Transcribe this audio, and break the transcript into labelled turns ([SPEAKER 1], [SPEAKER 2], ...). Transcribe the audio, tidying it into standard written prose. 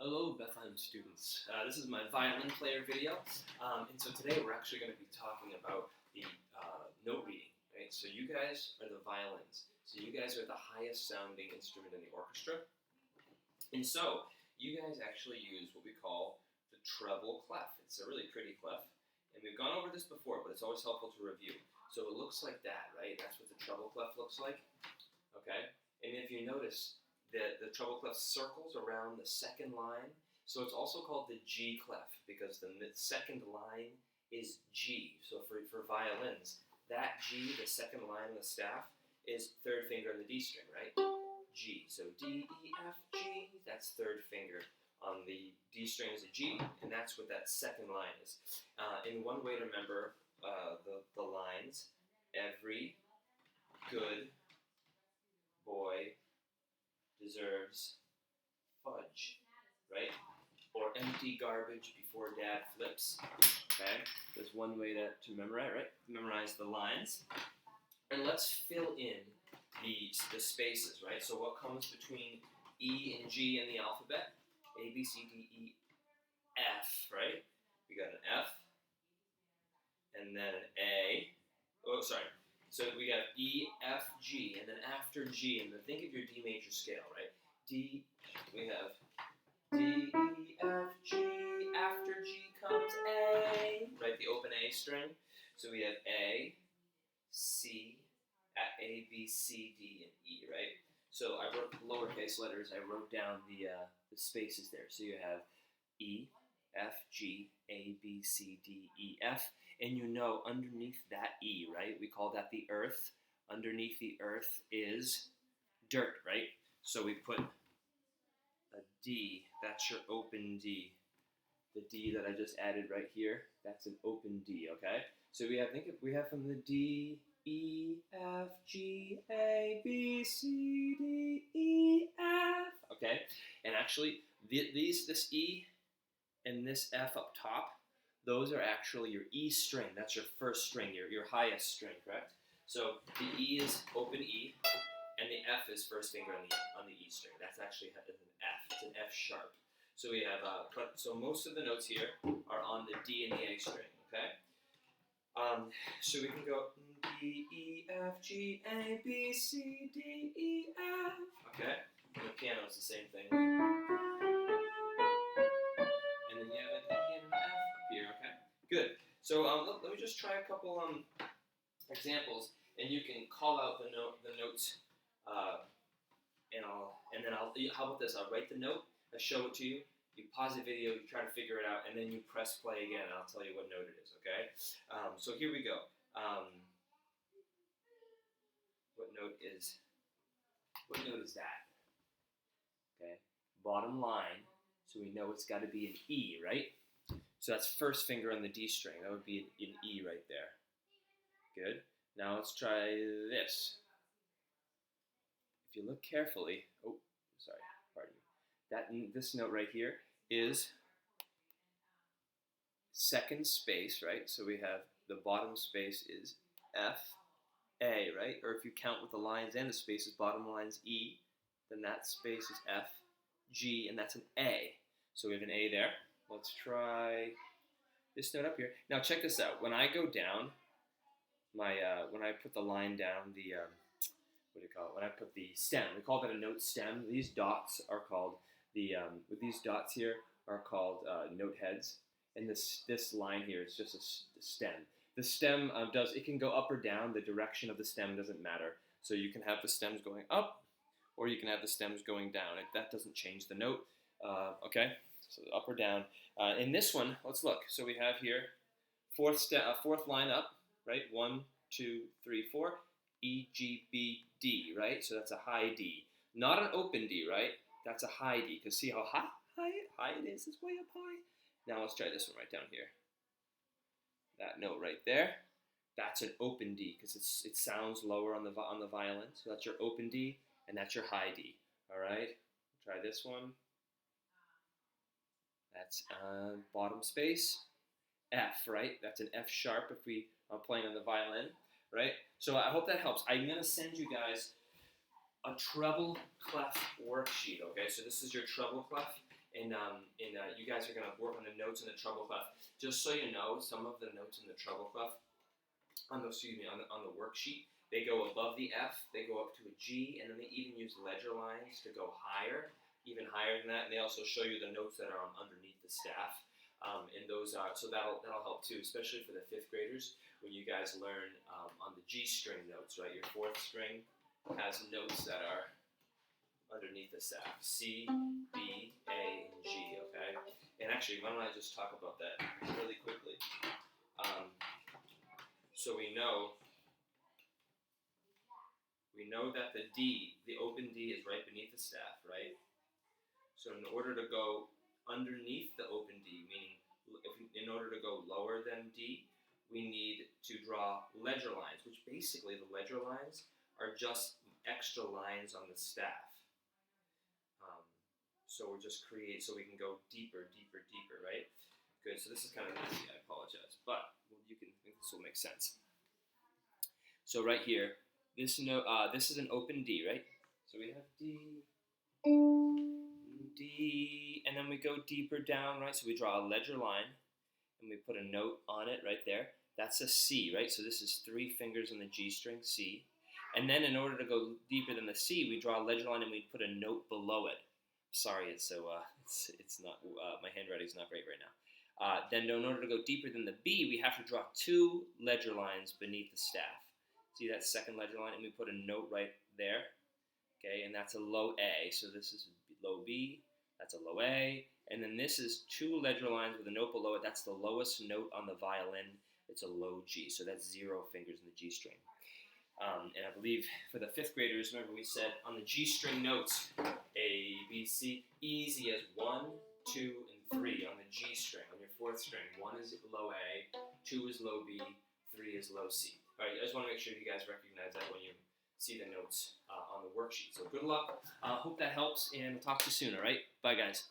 [SPEAKER 1] Hello Bethlehem students. This is my violin player video, and so today we're actually going to be talking about the note reading, right? So you guys are the violins, so you guys are the highest sounding instrument in the orchestra, and so you guys actually use what we call the treble clef. It's a really pretty clef, and we've gone over this before, but it's always helpful to review. So it looks like that, right? That's what the treble clef looks like, okay? And if you notice, the treble clef circles around the second line, so it's also called the G clef because the second line is G. So for violins, that G, the second line on the staff, is third finger on the D string, right? G. So D, E, F, G, that's third finger on the D string is a G, and that's what that second line is. And one way to remember the lines: every good boy deserves fudge, right? Or empty garbage before dad flips, okay? That's one way to memorize, right? Memorize the lines. And let's fill in the spaces, right? So what comes between E and G in the alphabet? A, B, C, D, E, F, right? We got an F, and then an A. Oh, sorry. So we have E, F, G, and then after G, and then think of your D major scale, right? D, we have D, E, F, G, after G comes A, right? The open A string. So we have A, C, A, B, C, D, and E, right? So I wrote lowercase letters, I wrote down the spaces there. So you have E, F, G, A, B, C, D, E, F. And you know underneath that E, right? We call that the earth. Underneath the earth is dirt, right? So we put a D, that's your open D. The D that I just added right here, that's an open D, okay? So we have from the D, E, F, G, A, B, C, D, E, F, okay? And actually, this E and this F up top, those are actually your E string. That's your first string, your highest string, correct? So the E is open E, and the F is first finger on the E string. That's actually an F. It's an F sharp. So we have so most of the notes here are on the D and the A string. Okay. So we can go D, E, F, G, A, B, C, D, E, F. Okay. And the piano is the same thing. And then you have an E and an F up here. Okay. Good. So let me just try a couple examples, and you can call out the notes. How about this? I'll write the note, I show it to you, you pause the video, you try to figure it out, and then you press play again, and I'll tell you what note it is, okay? So here we go. What note is that? Okay, bottom line, so we know it's got to be an E, right? So that's first finger on the D string. That would be an E right there. Good. Now let's try this. If you look carefully, oh, sorry, pardon me. This note right here is second space, right? So we have the bottom space is F, A, right? Or if you count with the lines and the spaces, bottom line's E, then that space is F, G, and that's an A. So we have an A there. Let's try this note up here. Now check this out. When I go down, when I put the line down, what do you call it? When I put the stem, we call that a note stem. These dots are called these dots here are called note heads, and this line here is just a stem. The stem it can go up or down. The direction of the stem doesn't matter. So you can have the stems going up, or you can have the stems going down. That doesn't change the note. Okay, so up or down. In this one, let's look. So we have here fourth line up, right? 1, 2, 3, 4. E, G, B, D, right? So that's a high D. Not an open D, right? That's a high D. Because see how high it is? It's way up high. Now let's try this one right down here. That note right there, that's an open D because it sounds lower on the violin. So that's your open D, and that's your high D. All right? Try this one. That's bottom space. F, right? That's an F sharp if we are playing on the violin. Right? So I hope that helps. I'm going to send you guys a treble clef worksheet, okay? So this is your treble clef, You guys are going to work on the notes in the treble clef. Just so you know, some of the notes in the treble clef on the worksheet, they go above the F, they go up to a G, and then they even use ledger lines to go higher, even higher than that. And they also show you the notes that are underneath the staff. And those are, so that'll help too, especially for the 5th graders when you guys learn on the G string notes, right? Your 4th string has notes that are underneath the staff, C, B, A, and G, okay? And actually, why don't I just talk about that really quickly? So we know that the D, the open D, is right beneath the staff, right? So in order to go underneath the open D, meaning in order to go lower than D, we need to draw ledger lines, which basically the ledger lines are just extra lines on the staff. So we'll just create so we can go deeper, deeper, deeper, right? Good. So this is kind of messy. I apologize, but you can think this will make sense. So right here, this note, this is an open D, right? So we have D, D, and then we go deeper down, right? So we draw a ledger line, and we put a note on it right there. That's a C, right? So this is 3 fingers on the G string, C. And then in order to go deeper than the C, we draw a ledger line and we put a note below it. Sorry, it's not, my handwriting's not great right now. Then in order to go deeper than the B, we have to draw 2 ledger lines beneath the staff. See that second ledger line? And we put a note right there. Okay, and that's a low A. So this is low B, that's a low A. And then this is 2 ledger lines with a note below it. That's the lowest note on the violin. It's a low G. So that's 0 fingers in the G string. And I believe for the 5th graders, remember we said on the G string notes, A, B, C, easy as 1, 2, and 3 on the G string. On your 4th string, 1 is low A, 2 is low B, 3 is low C. All right, I just want to make sure you guys recognize that when you see the notes on the worksheet. So good luck. Hope that helps, and we'll talk to you soon, all right? Bye, guys.